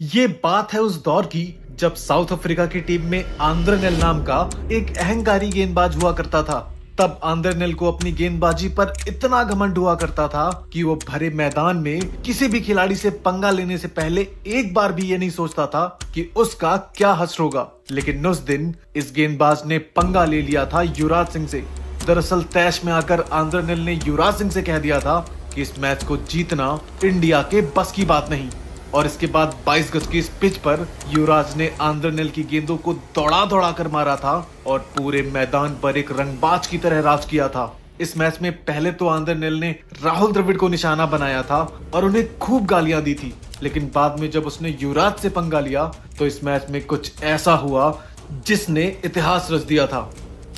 ये बात है उस दौर की जब साउथ अफ्रीका की टीम में आंद्रेनेल नाम का एक अहंकारी गेंदबाज हुआ करता था। तब आंद्रेनेल को अपनी गेंदबाजी पर इतना घमंड हुआ करता था कि वो भरे मैदान में किसी भी खिलाड़ी से पंगा लेने से पहले एक बार भी ये नहीं सोचता था कि उसका क्या हश्र होगा। लेकिन उस दिन इस गेंदबाज ने पंगा ले लिया था युवराज सिंह से। दरअसल तैश में आकर आंद्रेनेल ने युवराज सिंह से कह दिया था कि इस मैच को जीतना इंडिया के बस की बात नहीं। और इसके बाद 22 गज की इस पिच पर युवराज ने आंद्रेनेल की गेंदों को दौड़ा दौड़ा कर मारा था और पूरे मैदान पर एक रंगबाज की तरह राज किया था। इस मैच में पहले तो आंद्रेनेल ने राहुल द्रविड़ को निशाना बनाया था और उन्हें खूब गालियां दी थी, लेकिन बाद में जब उसने युवराज से पंगा लिया तो इस मैच में कुछ ऐसा हुआ जिसने इतिहास रच दिया था।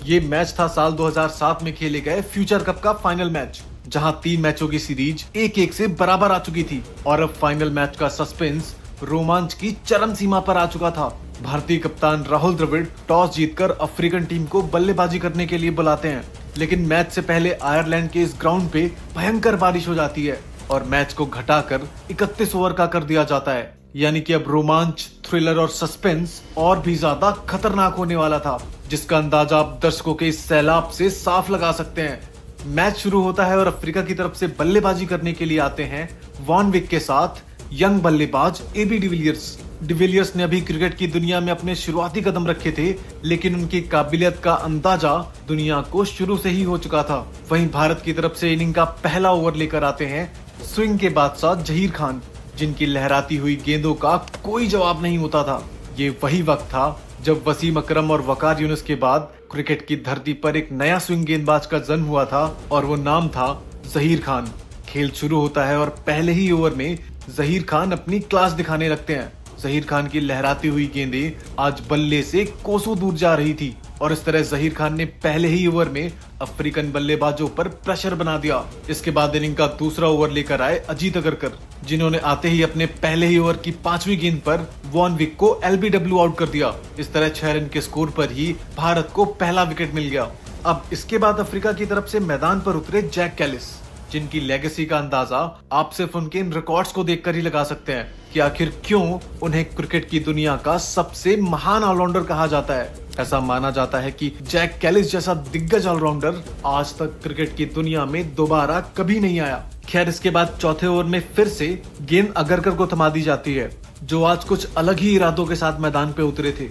ये मैच था साल 2007 में खेले गए फ्यूचर कप का फाइनल मैच, जहां 3 मैचों की सीरीज 1-1 से बराबर आ चुकी थी और अब फाइनल मैच का सस्पेंस रोमांच की चरम सीमा पर आ चुका था। भारतीय कप्तान राहुल द्रविड़ टॉस जीतकर अफ्रीकन टीम को बल्लेबाजी करने के लिए बुलाते हैं, लेकिन मैच से पहले आयरलैंड के इस ग्राउंड पे भयंकर बारिश हो जाती है और मैच को घटाकर 31 ओवर का कर दिया जाता है। यानी कि अब रोमांच, थ्रिलर और सस्पेंस और भी ज्यादा खतरनाक होने वाला था, जिसका अंदाजा आप दर्शकों के इस सैलाब से साफ लगा सकते हैं। मैच शुरू होता है और अफ्रीका की तरफ से बल्लेबाजी करने के लिए आते हैं वॉन विक के साथ यंग बल्लेबाज एबी डिविलियर्स। डिविलियर्स ने अभी क्रिकेट की दुनिया में अपने शुरुआती कदम रखे थे, लेकिन उनकी काबिलियत का अंदाजा दुनिया को शुरू से ही हो चुका था। वहीं भारत की तरफ से इनिंग का पहला ओवर लेकर आते हैं स्विंग के बादशाह जहीर खान, जिनकी लहराती हुई गेंदों का कोई जवाब नहीं होता था। ये वही वक्त था जब वसीम अकरम और वकार यूनुस के बाद क्रिकेट की धरती पर एक नया स्विंग गेंदबाज का जन्म हुआ था और वो नाम था जहीर खान। खेल शुरू होता है और पहले ही ओवर में जहीर खान अपनी क्लास दिखाने लगते हैं। जहीर खान की लहराती हुई गेंदें आज बल्ले से कोसों दूर जा रही थी और इस तरह जहीर खान ने पहले ही ओवर में अफ्रीकन बल्लेबाजों पर प्रेशर बना दिया। इसके बाद इनिंग का दूसरा ओवर लेकर आए अजीत अगरकर, जिन्होंने आते ही अपने पहले ही ओवर की 5वीं गेंद पर वॉन विक को एलबीडब्ल्यू आउट कर दिया। इस तरह 6 रन के स्कोर पर ही भारत को पहला विकेट मिल गया। अब इसके बाद अफ्रीका की तरफ से मैदान पर उतरे जैक कैलिस, जिनकी लेगेसी का अंदाजा आप सिर्फ उनके इन रिकॉर्ड्स को देखकर ही लगा सकते हैं कि आखिर क्यों उन्हें क्रिकेट की दुनिया का सबसे महान ऑलराउंडर कहा जाता है। ऐसा माना जाता है कि जैक कैलिस जैसा दिग्गज ऑलराउंडर आज तक क्रिकेट की दुनिया में दोबारा कभी नहीं आया। खैर, इसके बाद चौथे ओवर में फिर से गेंद अगरकर को थमा दी जाती है, जो आज कुछ अलग ही इरादों के साथ मैदान पे उतरे थे।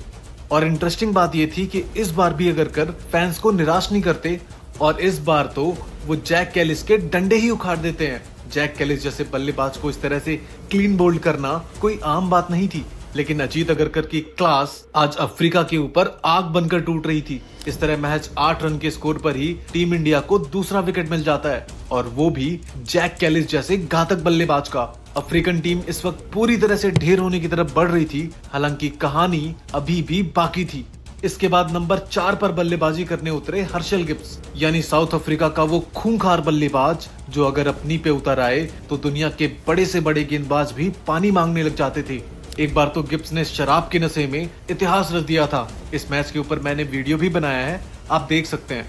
और इंटरेस्टिंग बात यह थी कि इस बार भी अगरकर फैंस को निराश नहीं करते और इस बार तो वो जैक कैलिस के डंडे ही उखाड़ देते हैं। जैक कैलिस जैसे बल्लेबाज को इस तरह से क्लीन बोल्ड करना कोई आम बात नहीं थी, लेकिन अजीत अगरकर की क्लास आज अफ्रीका के ऊपर आग बनकर टूट रही थी। इस तरह महज 8 रन के स्कोर पर ही टीम इंडिया को दूसरा विकेट मिल जाता है और वो भी जैक कैलिस जैसे घातक बल्लेबाज का। अफ्रीकन टीम इस वक्त पूरी तरह से ढेर होने की तरफ बढ़ रही थी, हालांकि कहानी अभी भी बाकी थी। इसके बाद नंबर 4 पर बल्लेबाजी करने उतरे हर्षल गिब्स, यानी साउथ अफ्रीका का वो खूंखार बल्लेबाज जो अगर अपनी पे उतर आए तो दुनिया के बड़े से बड़े गेंदबाज भी पानी मांगने लग जाते थे। एक बार तो गिब्स ने शराब के नशे में इतिहास रच दिया था। इस मैच के ऊपर मैंने वीडियो भी बनाया है, आप देख सकते हैं।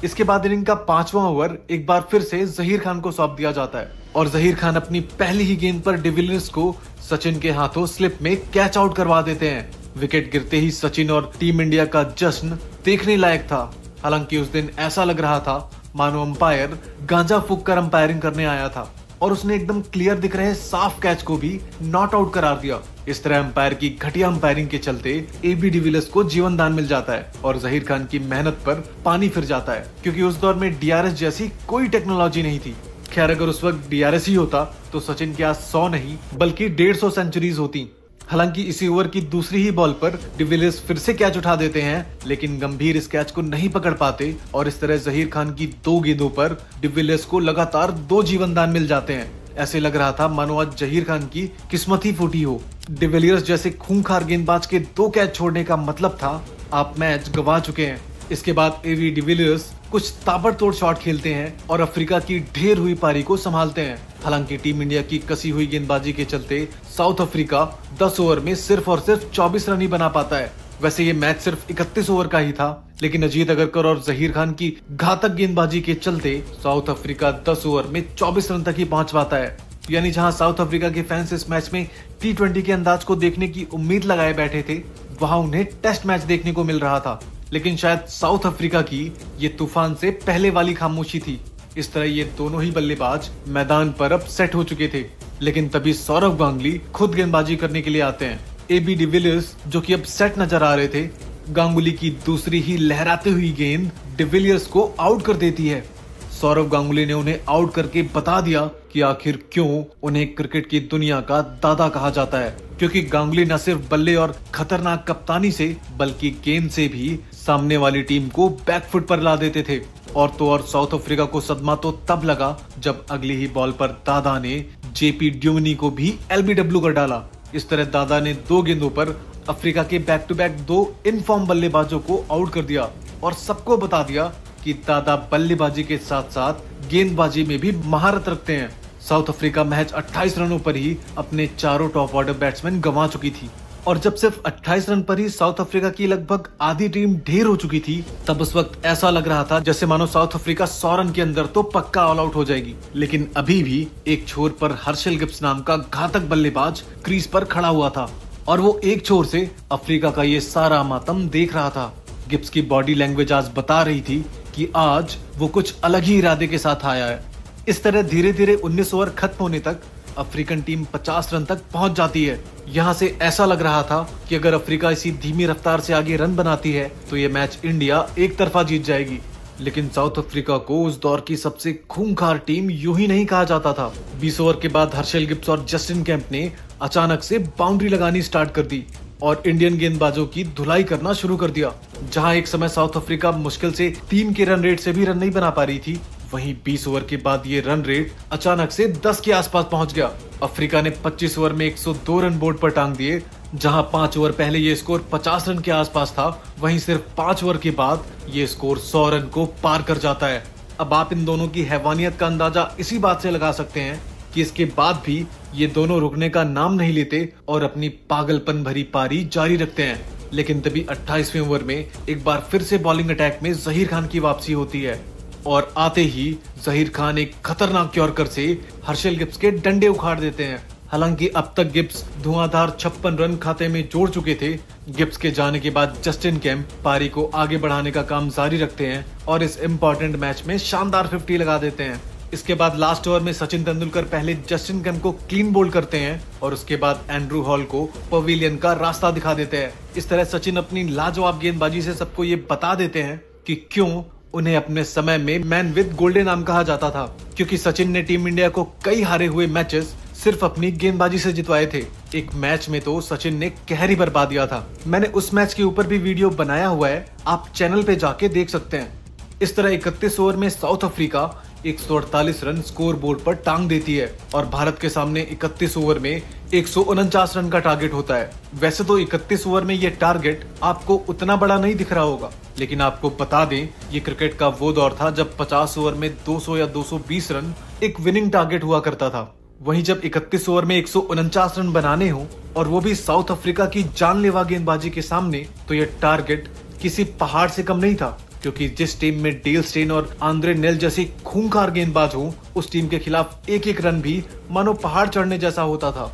इसके बाद इनिंग का 5वां ओवर एक बार फिर से जहीर खान को सौंप दिया जाता है और जहीर खान अपनी पहली ही गेंद पर डिविलियर्स को सचिन के हाथों स्लिप में कैच आउट करवा देते हैं। विकेट गिरते ही सचिन और टीम इंडिया का जश्न देखने लायक था। हालांकि उस दिन ऐसा लग रहा था मानो अंपायर गांजा फूंक कर अंपायरिंग करने आया था और उसने एकदम क्लियर दिख रहे साफ कैच को भी नॉट आउट करार दिया। इस तरह अंपायर की घटिया अंपायरिंग के चलते एबी डिविलियर्स को जीवन दान मिल जाता है और जहीर खान की मेहनत पर पानी फिर जाता है, क्योंकि उस दौर में डीआरएस जैसी कोई टेक्नोलॉजी नहीं थी। खैर, अगर उस वक्त डीआरएस ही होता तो सचिन के आज 100 नहीं बल्कि 150 सेंचुरीज होती। हालांकि इसी ओवर की दूसरी ही बॉल पर डिविलियर्स फिर से कैच उठा देते हैं, लेकिन गंभीर इस कैच को नहीं पकड़ पाते और इस तरह जहीर खान की 2 गेंदों पर डिविलियर्स को लगातार 2 जीवन दान मिल जाते हैं। ऐसे लग रहा था मानो आज जहीर खान की किस्मत ही फूटी हो। डिविलियर्स जैसे खूंखार गेंदबाज के 2 कैच छोड़ने का मतलब था आप मैच गंवा चुके हैं। इसके बाद एबी डिविलियर्स कुछ ताबड़तोड़ शॉट खेलते हैं और अफ्रीका की ढेर हुई पारी को संभालते हैं। हालांकि टीम इंडिया की कसी हुई गेंदबाजी के चलते साउथ अफ्रीका 10 ओवर में सिर्फ और सिर्फ 24 रन ही बना पाता है। वैसे ये मैच सिर्फ 31 ओवर का ही था, लेकिन अजीत अगरकर और जहीर खान की घातक गेंदबाजी के चलते साउथ अफ्रीका 10 ओवर में 24 रन तक ही पहुंच पाता है। यानी जहां साउथ अफ्रीका के फैंस इस मैच में T20 के अंदाज को देखने की उम्मीद लगाए बैठे थे, वहां उन्हें टेस्ट मैच देखने को मिल रहा था। लेकिन शायद साउथ अफ्रीका की ये तूफान से पहले वाली खामोशी थी। इस तरह ये दोनों ही बल्लेबाज मैदान पर अब सेट हो चुके थे। लेकिन तभी सौरव गांगुली खुद गेंदबाजी करने के लिए आते हैं। AB डिविलियर्स जो कि अब सेट नजर आ रहे थे, गांगुली की दूसरी ही लहराती हुई गेंद डिविलियर्स को आउट कर देती है। सौरव गांगुली ने उन्हें आउट करके बता दिया कि आखिर क्यों उन्हें क्रिकेट की दुनिया का दादा कहा जाता है, क्योंकि गांगुली न सिर्फ बल्ले और खतरनाक कप्तानी से बल्कि गेंद से भी सामने वाली टीम को बैकफुट पर ला देते थे। और तो और साउथ अफ्रीका को सदमा तो तब लगा जब अगली ही बॉल पर दादा ने JP ड्यूमिनी को भी LBW कर डाला। इस तरह दादा ने 2 गेंदों पर अफ्रीका के बैक टू बैक 2 इनफॉर्म बल्लेबाजों को आउट कर दिया और सबको बता दिया कि दादा बल्लेबाजी के साथ साथ गेंदबाजी में भी महारत रखते हैं। साउथ अफ्रीका महज 28 रनों पर ही अपने चारों टॉप ऑर्डर बैट्समैन गंवा चुकी थी। और जब सिर्फ 28 रन पर ही साउथ अफ्रीका की लगभग आधी टीम ढेर हो चुकी थी, तब उस वक्त ऐसा लग रहा था जैसे मानो साउथ अफ्रीका 100 रन के अंदर तो पक्का ऑल आउट हो जाएगी। लेकिन अभी भी एक छोर पर हर्षल गिब्स नाम का घातक बल्लेबाज क्रीज पर खड़ा हुआ था और वो एक छोर से अफ्रीका का ये सारा मातम देख रहा था। गिब्स की बॉडी लैंग्वेज आज बता रही थी कि आज वो कुछ अलग ही इरादे के साथ आया है। इस तरह धीरे धीरे 19 ओवर खत्म होने तक अफ्रीकन टीम 50 रन तक पहुंच जाती है। यहाँ से ऐसा लग रहा था कि अगर अफ्रीका इसी धीमी रफ्तार से आगे रन बनाती है तो ये मैच इंडिया एक तरफा जीत जाएगी। लेकिन साउथ अफ्रीका को उस दौर की सबसे खूंखार टीम यूं ही नहीं कहा जाता था। 20 ओवर के बाद हर्षल गिब्स और जस्टिन केम्प ने अचानक से बाउंड्री लगानी स्टार्ट कर दी और इंडियन गेंदबाजों की धुलाई करना शुरू कर दिया। जहां एक समय साउथ अफ्रीका मुश्किल से 3 के रन रेट से भी रन नहीं बना पा रही थी, वहीं 20 ओवर के बाद ये रन रेट अचानक से 10 के आसपास पहुंच गया। अफ्रीका ने 25 ओवर में 102 रन बोर्ड पर टांग दिए। जहां 5 ओवर पहले ये स्कोर 50 रन के आसपास था, वहीं सिर्फ 5 ओवर के बाद ये स्कोर 100 रन को पार कर जाता है। अब आप इन दोनों की हैवानियत का अंदाजा इसी बात से लगा सकते हैं कि इसके बाद भी ये दोनों रुकने का नाम नहीं लेते और अपनी पागलपन भरी पारी जारी रखते हैं। लेकिन तभी 28वें ओवर में एक बार फिर से बॉलिंग अटैक में जहीर खान की वापसी होती है और आते ही जहीर खान एक खतरनाक यॉर्कर से हर्षल गिब्स के डंडे उखाड़ देते हैं। हालांकि अब तक गिब्स धुआंधार 56 रन खाते में जोड़ चुके थे। गिब्स के जाने के बाद जस्टिन केम्प पारी को आगे बढ़ाने का काम जारी रखते हैं और इस इम्पोर्टेंट मैच में शानदार 50 लगा देते हैं। इसके बाद लास्ट ओवर में सचिन तेंदुलकर पहले जस्टिन केम्प को क्लीन बोल्ड करते हैं और उसके बाद एंड्रू हॉल को पवेलियन का रास्ता दिखा देते हैं। इस तरह सचिन अपनी लाजवाब गेंदबाजी से सबको ये बता देते हैं कि क्यों उन्हें अपने समय में मैन विद गोल्डन नाम कहा जाता था, क्योंकि सचिन ने टीम इंडिया को कई हारे हुए मैचेस सिर्फ अपनी गेंदबाजी से जितवाए थे। एक मैच में तो सचिन ने कहर ही बरपा दिया था। मैंने उस मैच के ऊपर भी वीडियो बनाया हुआ है, आप चैनल पे जाके देख सकते हैं। इस तरह 31 ओवर में south Africa 148 run score board पर टांग देती है और भारत के सामने 31 ओवर में 149 रन का टारगेट होता है। वैसे तो 31 ओवर में ये टारगेट आपको उतना बड़ा नहीं दिख रहा होगा, लेकिन आपको बता दें ये क्रिकेट का वो दौर था जब 50 ओवर में 200 या 220 रन एक विनिंग टारगेट हुआ करता था। वहीं जब 31 ओवर में 149 रन बनाने हो और वो भी साउथ अफ्रीका की जानलेवा गेंदबाजी के सामने, तो ये टारगेट किसी पहाड़ से कम नहीं था। क्योंकि जिस टीम में डेल स्टेन और आंद्रे नेल जैसे खूंखार गेंदबाज हो, उस टीम के खिलाफ एक एक रन भी मानो पहाड़ चढ़ने जैसा होता था।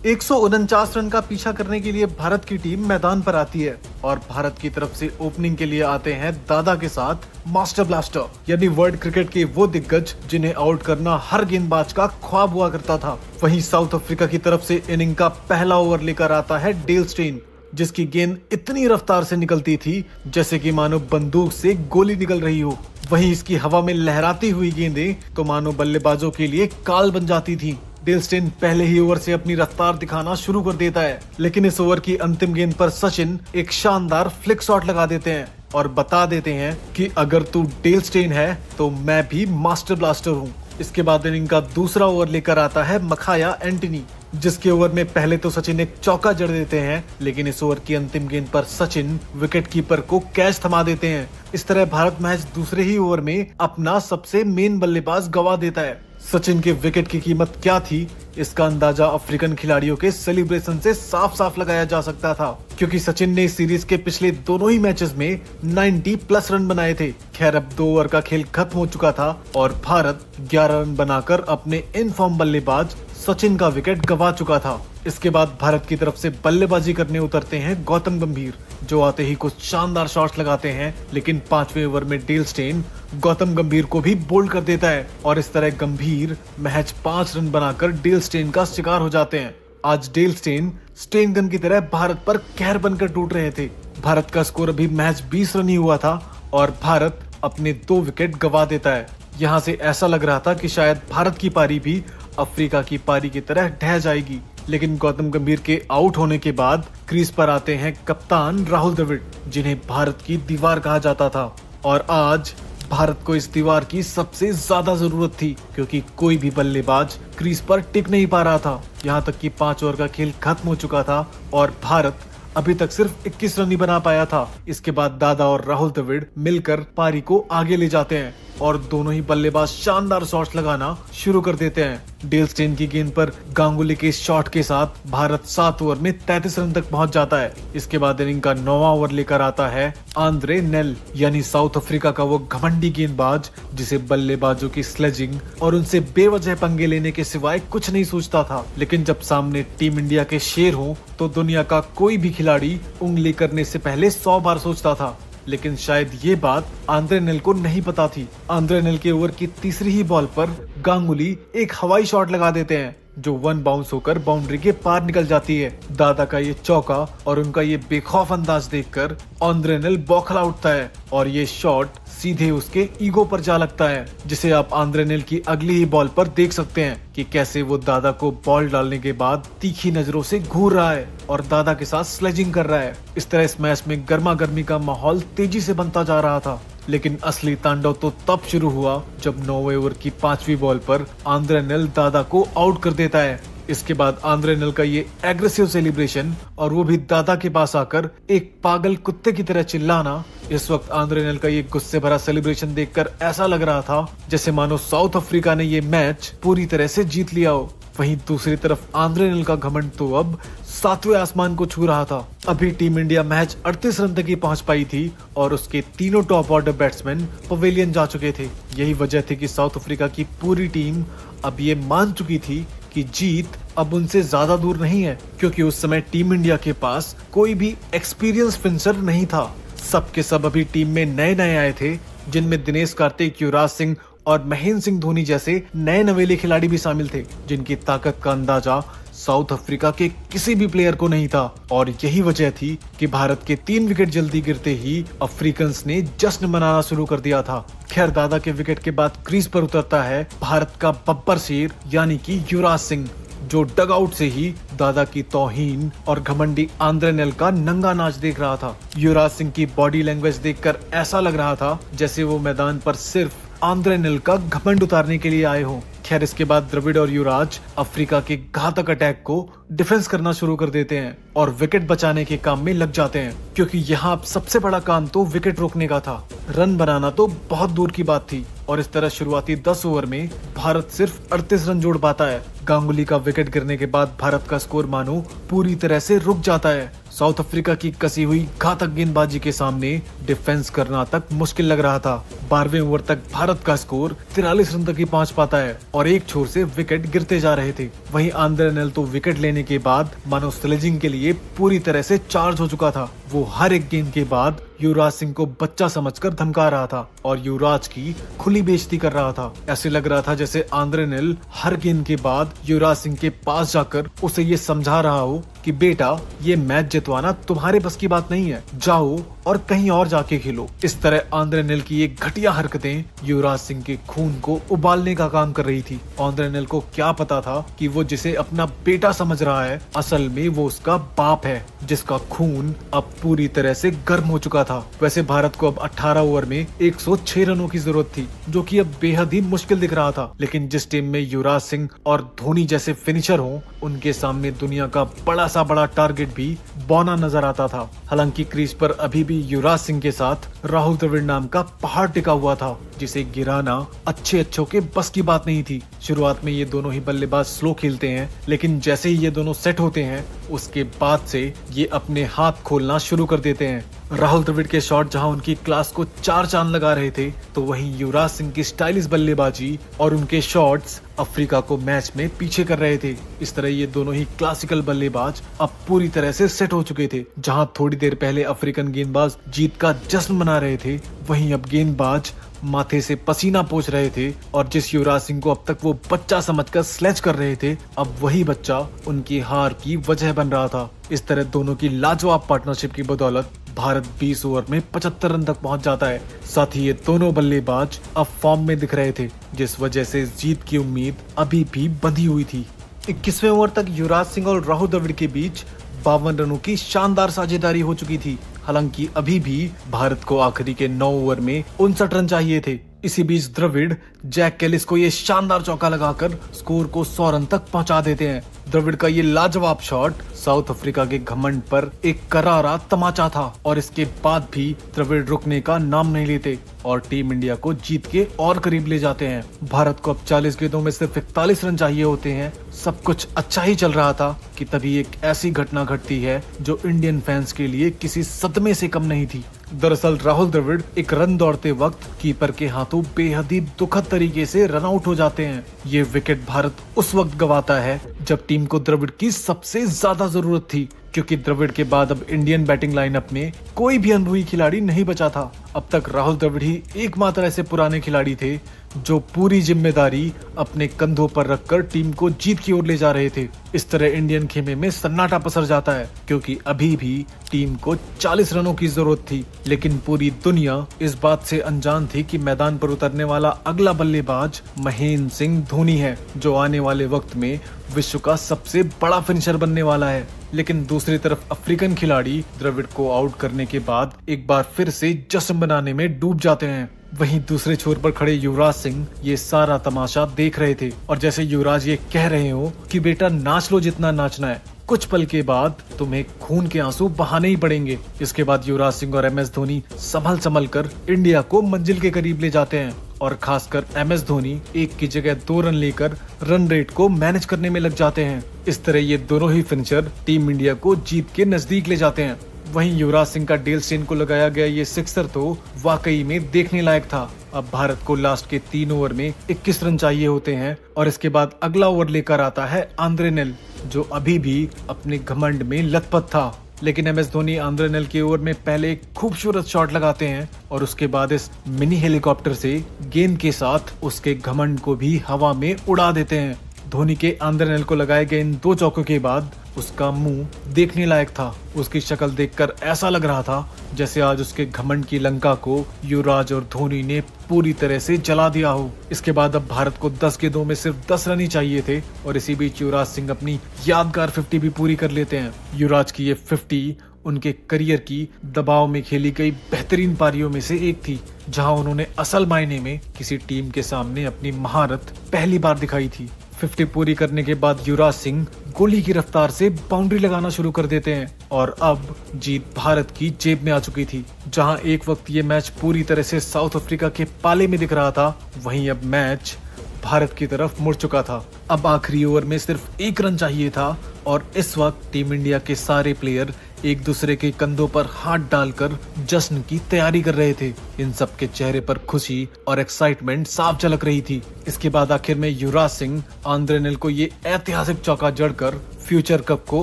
149 रन का पीछा करने के लिए भारत की टीम मैदान पर आती है और भारत की तरफ से ओपनिंग के लिए आते हैं दादा के साथ मास्टर ब्लास्टर, यानी वर्ल्ड क्रिकेट के वो दिग्गज जिन्हें आउट करना हर गेंदबाज का ख्वाब हुआ करता था। वहीं साउथ अफ्रीका की तरफ से इनिंग का पहला ओवर लेकर आता है डेल स्टेन, जिसकी गेंद इतनी रफ्तार से निकलती थी जैसे कि मानो बंदूक से गोली निकल रही हो। वहीं इसकी हवा में लहराती हुई गेंदें तो मानो बल्लेबाजों के लिए काल बन जाती थी। डेल स्टेन पहले ही ओवर से अपनी रफ्तार दिखाना शुरू कर देता है, लेकिन इस ओवर की अंतिम गेंद पर सचिन एक शानदार फ्लिक शॉट लगा देते हैं और बता देते हैं कि अगर तू डेल स्टेन है तो मैं भी मास्टर ब्लास्टर हूँ। इसके बाद इनिंग का दूसरा ओवर लेकर आता है मखाया एंटनी, जिसके ओवर में पहले तो सचिन एक चौका जड़ देते हैं, लेकिन इस ओवर की अंतिम गेंद पर सचिन विकेट कीपर को कैच थमा देते हैं। इस तरह भारत मैच दूसरे ही ओवर में अपना सबसे मेन बल्लेबाज गवा देता है। सचिन के विकेट की कीमत क्या थी, इसका अंदाजा अफ्रीकन खिलाड़ियों के सेलिब्रेशन से साफ साफ लगाया जा सकता था, क्योंकि सचिन ने इस सीरीज के पिछले दोनों ही मैचेस में 90 प्लस रन बनाए थे। खैर, अब 2 ओवर का खेल खत्म हो चुका था और भारत 11 रन बनाकर अपने इन फॉर्म बल्लेबाज सचिन का विकेट गंवा चुका था। इसके बाद भारत की तरफ से बल्लेबाजी करने उतरते हैं गौतम गंभीर, जो आते ही कुछ शानदार शॉट्स लगाते हैं, लेकिन 5वें ओवर में डेल स्टेन गौतम गंभीर को भी बोल्ड कर देता है और इस तरह गंभीर महज 5 रन बनाकर डेल स्टेन का शिकार हो जाते हैं। आज डेल स्टेन स्टेन गन की तरह भारत पर कहर बनकर टूट रहे थे। भारत का स्कोर अभी महज 20 रन ही हुआ था और भारत अपने 2 विकेट गंवा देता है। यहाँ से ऐसा लग रहा था कि शायद भारत की पारी भी अफ्रीका की पारी की तरह ढह जाएगी, लेकिन गौतम गंभीर के आउट होने के बाद क्रीज पर आते हैं कप्तान राहुल द्रविड़, जिन्हें भारत की दीवार कहा जाता था। और आज भारत को इस दीवार की सबसे ज्यादा जरूरत थी, क्योंकि कोई भी बल्लेबाज क्रीज पर टिक नहीं पा रहा था। यहाँ तक कि 5 ओवर का खेल खत्म हो चुका था और भारत अभी तक सिर्फ 21 रन ही बना पाया था। इसके बाद दादा और राहुल द्रविड़ मिलकर पारी को आगे ले जाते हैं और दोनों ही बल्लेबाज शानदार शॉट्स लगाना शुरू कर देते हैं। डेल स्टेन की गेंद पर गांगुली के शॉट के साथ भारत 7 ओवर में 33 रन तक पहुंच जाता है। इसके बाद इनिंग का 9वां ओवर लेकर आता है आंद्रे नेल, यानी साउथ अफ्रीका का वो घमंडी गेंदबाज जिसे बल्लेबाजों की स्लेजिंग और उनसे बेवजह पंगे लेने के सिवाय कुछ नहीं सोचता था। लेकिन जब सामने टीम इंडिया के शेर हो तो दुनिया का कोई भी खिलाड़ी उंगली करने से पहले 100 बार सोचता था। लेकिन शायद ये बात आंद्रे नेल को नहीं पता थी। आंद्रे नेल के ओवर की तीसरी ही बॉल पर गांगुली एक हवाई शॉट लगा देते हैं, जो 1 बाउंस होकर बाउंड्री के पार निकल जाती है। दादा का ये चौका और उनका ये बेखौफ अंदाज देखकर आंद्रे नेल बौखला उठता है और ये शॉट सीधे उसके ईगो पर जा लगता है, जिसे आप आंद्रे नेल की अगली ही बॉल पर देख सकते हैं कि कैसे वो दादा को बॉल डालने के बाद तीखी नजरों से घूर रहा है और दादा के साथ स्लेजिंग कर रहा है। इस तरह इस मैच में गर्मा गर्मी का माहौल तेजी से बनता जा रहा था। लेकिन असली तांडव तो तब शुरू हुआ जब 9वें ओवर की 5वीं बॉल पर आंद्रे नेल दादा को आउट कर देता है। इसके बाद आंद्रे नेल का ये एग्रेसिव सेलिब्रेशन और वो भी दादा के पास आकर एक पागल कुत्ते की तरह चिल्लाना, इस वक्त आंद्रे नेल का ये गुस्से भरा सेलिब्रेशन देखकर ऐसा लग रहा था जैसे मानो साउथ अफ्रीका ने ये मैच पूरी तरह से जीत लिया हो। वहीं दूसरी तरफ आंद्रे नेल का घमंड तो अब 7वें आसमान को छू रहा था। अभी टीम इंडिया मैच 38 रन तक ही पहुंच पाई थी और उसके तीनों टॉप ऑर्डर बैट्समैन पवेलियन जा चुके थे। यही वजह थी कि साउथ अफ्रीका की पूरी टीम अब ये मान चुकी थी कि जीत अब उनसे ज्यादा दूर नहीं है, क्योंकि उस समय टीम इंडिया के पास कोई भी एक्सपीरियंस फिनिशर नहीं था। सब के सब अभी टीम में नए नए आए थे, जिनमें दिनेश कार्तिक, युवराज सिंह और महेंद्र सिंह धोनी जैसे नए नवेले खिलाड़ी भी शामिल थे, जिनकी ताकत का अंदाजा साउथ अफ्रीका के किसी भी प्लेयर को नहीं था। और यही वजह थी कि भारत के 3 विकेट जल्दी गिरते ही अफ्रीकन्स ने जश्न मनाना शुरू कर दिया था। खैर, दादा के विकेट के बाद क्रीज पर उतरता है भारत का बब्बर शेर यानी कि युवराज सिंह, जो डग आउट से ही दादा की तौहीन और घमंडी आंद्रे नेल का नंगा नाच देख रहा था। युवराज सिंह की बॉडी लैंग्वेज देखकर ऐसा लग रहा था जैसे वो मैदान पर सिर्फ आंद्रे नेल का घमंड उतारने के लिए आए हों। खैर, इसके बाद द्रविड़ और युवराज अफ्रीका के घातक अटैक को डिफेंस करना शुरू कर देते हैं और विकेट बचाने के काम में लग जाते हैं, क्योंकि यहाँ सबसे बड़ा काम तो विकेट रोकने का था। रन बनाना तो बहुत दूर की बात थी और इस तरह शुरुआती 10 ओवर में भारत सिर्फ 38 रन जोड़ पाता है। गांगुली का विकेट गिरने के बाद भारत का स्कोर मानो पूरी तरह से रुक जाता है। साउथ अफ्रीका की कसी हुई घातक गेंदबाजी के सामने डिफेंस करना तक मुश्किल लग रहा था। 12वें ओवर तक भारत का स्कोर 43 रन तक ही पहुंच पाता है और एक छोर से विकेट गिरते जा रहे थे। वहीं आंद्रे नेल तो विकेट लेने के बाद मानो स्लेजिंग के लिए पूरी तरह से चार्ज हो चुका था। वो हर एक गेंद के बाद युवराज सिंह को बच्चा समझकर धमका रहा था और युवराज की खुली बेइज्जती कर रहा था। ऐसे लग रहा था जैसे आंद्रे नेल हर गेंद के बाद युवराज सिंह के पास जाकर उसे ये समझा रहा हो कि बेटा, ये मैच जितवाना तुम्हारे बस की बात नहीं है, जाओ और कहीं और जाके खेलो। इस तरह आंद्रे नेल की ये घटिया हरकतें युवराज सिंह के खून को उबालने का काम कर रही थी। आंद्रे नेल को क्या पता था कि वो जिसे अपना बेटा समझ रहा है, असल में वो उसका बाप है, जिसका खून अब पूरी तरह से गर्म हो चुका था। वैसे भारत को अब 18 ओवर में 106 रनों की जरूरत थी, जो कि अब बेहद ही मुश्किल दिख रहा था। लेकिन जिस टीम में युवराज सिंह और धोनी जैसे फिनिशर हों, उनके सामने दुनिया का बड़ा सा बड़ा टारगेट भी बौना नजर आता था। हालांकि क्रीज पर अभी भी युवराज सिंह के साथ राहुल द्रविड़ नाम का पहाड़ टिका हुआ था, जिसे गिराना अच्छों के बस की बात नहीं थी। शुरुआत में ये दोनों ही बल्लेबाज स्लो खेलते हैं, लेकिन जैसे ही ये दोनों सेट होते हैं उसके बाद से ये अपने हाथ खोलना शुरू कर देते हैं। राहुल द्रविड़ के शॉट जहां उनकी क्लास को 4 चांद लगा रहे थे, तो वहीं युवराज सिंह की स्टाइलिश बल्लेबाजी और उनके शॉट्स अफ्रीका को मैच में पीछे कर रहे थे। इस तरह ये दोनों ही क्लासिकल बल्लेबाज अब पूरी तरह से सेट हो चुके थे। जहां थोड़ी देर पहले अफ्रीकन गेंदबाज जीत का जश्न मना रहे थे, वहीं अब गेंदबाज माथे से पसीना पोंछ रहे थे और जिस युवराज सिंह को अब तक वो बच्चा समझकर स्लेज कर रहे थे, अब वही बच्चा उनकी हार की वजह बन रहा था। इस तरह दोनों की लाजवाब पार्टनरशिप की बदौलत भारत 20 ओवर में 75 रन तक पहुंच जाता है। साथ ही ये दोनों बल्लेबाज अब फॉर्म में दिख रहे थे, जिस वजह से जीत की उम्मीद अभी भी बंधी हुई थी। 21वें ओवर तक युवराज सिंह और राहुल द्रविड़ के बीच 52 रनों की शानदार साझेदारी हो चुकी थी। हालांकि अभी भी भारत को आखिरी के 9 ओवर में 59 रन चाहिए थे। इसी बीच द्रविड़ जैक कैलिस को ये शानदार चौका लगाकर स्कोर को 100 रन तक पहुंचा देते हैं। द्रविड़ का ये लाजवाब शॉट साउथ अफ्रीका के घमंड पर एक करारा तमाचा था और इसके बाद भी द्रविड़ रुकने का नाम नहीं लेते और टीम इंडिया को जीत के और करीब ले जाते हैं। भारत को अब 40 गेंदों में सिर्फ 41 रन चाहिए होते हैं। सब कुछ अच्छा ही चल रहा था कि तभी एक ऐसी घटना घटती है जो इंडियन फैंस के लिए किसी सदमे से कम नहीं थी। दरअसल राहुल द्रविड़ एक रन दौड़ते वक्त कीपर के हाथों बेहद ही दुखद तरीके से रन आउट हो जाते हैं। ये विकेट भारत उस वक्त गंवाता है जब टीम को द्रविड़ की सबसे ज्यादा जरूरत थी, क्योंकि द्रविड़ के बाद अब इंडियन बैटिंग लाइनअप में कोई भी अनुभवी खिलाड़ी नहीं बचा था। अब तक राहुल द्रविड़ ही एकमात्र ऐसे पुराने खिलाड़ी थे जो पूरी जिम्मेदारी अपने कंधों पर रखकर टीम को जीत की ओर ले जा रहे थे। इस तरह इंडियन खेमे में सन्नाटा पसर जाता है, क्योंकि अभी भी टीम को 40 रनों की जरूरत थी। लेकिन पूरी दुनिया इस बात से अनजान थी कि मैदान पर उतरने वाला अगला बल्लेबाज महेंद्र सिंह धोनी है, जो आने वाले वक्त में विश्व का सबसे बड़ा फिनिशर बनने वाला है। लेकिन दूसरी तरफ अफ्रीकन खिलाड़ी द्रविड़ को आउट करने के बाद एक बार फिर से जश्न मनाने में डूब जाते हैं। वहीं दूसरे छोर पर खड़े युवराज सिंह ये सारा तमाशा देख रहे थे और जैसे युवराज ये कह रहे हो कि बेटा नाच लो जितना नाचना है, कुछ पल के बाद तुम्हें खून के आंसू बहाने ही पड़ेंगे। इसके बाद युवराज सिंह और MS धोनी संभल कर इंडिया को मंजिल के करीब ले जाते हैं और खासकर MS धोनी 1 की जगह 2 रन लेकर रन रेट को मैनेज करने में लग जाते हैं। इस तरह ये दोनों ही फिनिशर टीम इंडिया को जीत के नजदीक ले जाते हैं। वहीं युवराज सिंह का डेल स्टेन को लगाया गया ये सिक्सर तो वाकई में देखने लायक था। अब भारत को लास्ट के 3 ओवर में 21 रन चाहिए होते हैं और इसके बाद अगला ओवर लेकर आता है आंद्रे नेल, जो अभी भी अपने घमंड में लथपथ था। लेकिन MS धोनी आंद्रे नेल के ओवर में पहले एक खूबसूरत शॉट लगाते हैं और उसके बाद इस मिनी हेलीकॉप्टर से गेंद के साथ उसके घमंड को भी हवा में उड़ा देते हैं। धोनी के आंद्रे नेल को लगाए गए इन 2 चौकों के बाद उसका मुंह देखने लायक था। उसकी शक्ल देखकर ऐसा लग रहा था जैसे आज उसके घमंड की लंका को युवराज और धोनी ने पूरी तरह से जला दिया हो। इसके बाद अब भारत को 10 गेंदों में सिर्फ 10 रन ही चाहिए थे और इसी बीच युवराज सिंह अपनी यादगार 50 भी पूरी कर लेते हैं। युवराज की ये 50 उनके करियर की दबाव में खेली गई बेहतरीन पारियों में से एक थी, जहां उन्होंने असल मायने में किसी टीम के सामने अपनी महारत पहली बार दिखाई थी। 50 पूरी करने के बाद युवराज सिंह गोली की रफ्तार से बाउंड्री लगाना शुरू कर देते हैं और अब जीत भारत की जेब में आ चुकी थी। जहां एक वक्त ये मैच पूरी तरह से साउथ अफ्रीका के पाले में दिख रहा था, वहीं अब मैच भारत की तरफ मुड़ चुका था। अब आखिरी ओवर में सिर्फ 1 रन चाहिए था और इस वक्त टीम इंडिया के सारे प्लेयर एक दूसरे के कंधों पर हाथ डालकर जश्न की तैयारी कर रहे थे। इन सब के चेहरे पर खुशी और एक्साइटमेंट साफ झलक रही थी। इसके बाद आखिर में युवराज सिंह आंद्रे नेल को ये ऐतिहासिक चौका जड़कर फ्यूचर कप को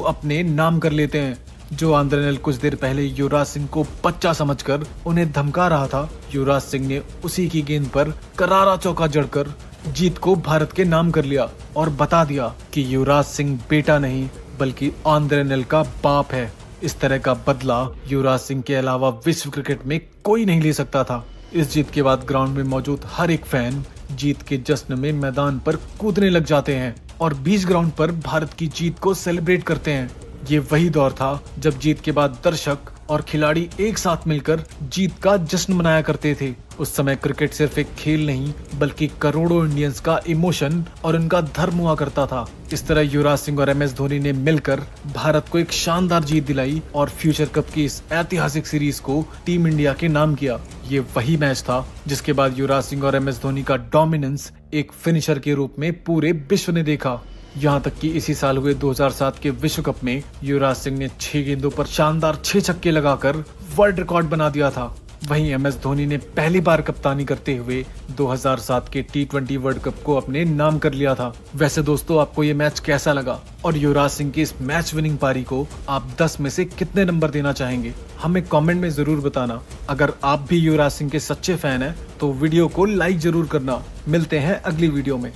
अपने नाम कर लेते हैं। जो आंद्रे नेल कुछ देर पहले युवराज सिंह को बच्चा समझकर उन्हें धमका रहा था, युवराज सिंह ने उसी की गेंद पर करारा चौका जड़कर जीत को भारत के नाम कर लिया और बता दिया कि युवराज सिंह बेटा नहीं बल्कि आंद्रे नेल का बाप है। इस तरह का बदला युवराज सिंह के अलावा विश्व क्रिकेट में कोई नहीं ले सकता था। इस जीत के बाद ग्राउंड में मौजूद हर एक फैन जीत के जश्न में मैदान पर कूदने लग जाते हैं और बीच ग्राउंड पर भारत की जीत को सेलिब्रेट करते हैं। ये वही दौर था जब जीत के बाद दर्शक और खिलाड़ी एक साथ मिलकर जीत का जश्न मनाया करते थे। उस समय क्रिकेट सिर्फ एक खेल नहीं बल्कि करोड़ों इंडियंस का इमोशन और उनका धर्म हुआ करता था। इस तरह युवराज सिंह और MS धोनी ने मिलकर भारत को एक शानदार जीत दिलाई और फ्यूचर कप की इस ऐतिहासिक सीरीज को टीम इंडिया के नाम किया। ये वही मैच था जिसके बाद युवराज सिंह और MS धोनी का डोमिनेंस एक फिनिशर के रूप में पूरे विश्व ने देखा। यहाँ तक कि इसी साल हुए 2007 के विश्व कप में युवराज सिंह ने 6 गेंदों पर शानदार 6 छक्के लगाकर वर्ल्ड रिकॉर्ड बना दिया था। वहीं MS धोनी ने पहली बार कप्तानी करते हुए 2007 के T20 वर्ल्ड कप को अपने नाम कर लिया था। वैसे दोस्तों, आपको ये मैच कैसा लगा और युवराज सिंह की इस मैच विनिंग पारी को आप 10 में से कितने नंबर देना चाहेंगे, हमें कमेंट में जरूर बताना। अगर आप भी युवराज सिंह के सच्चे फैन हैं तो वीडियो को लाइक जरूर करना। मिलते हैं अगली वीडियो में।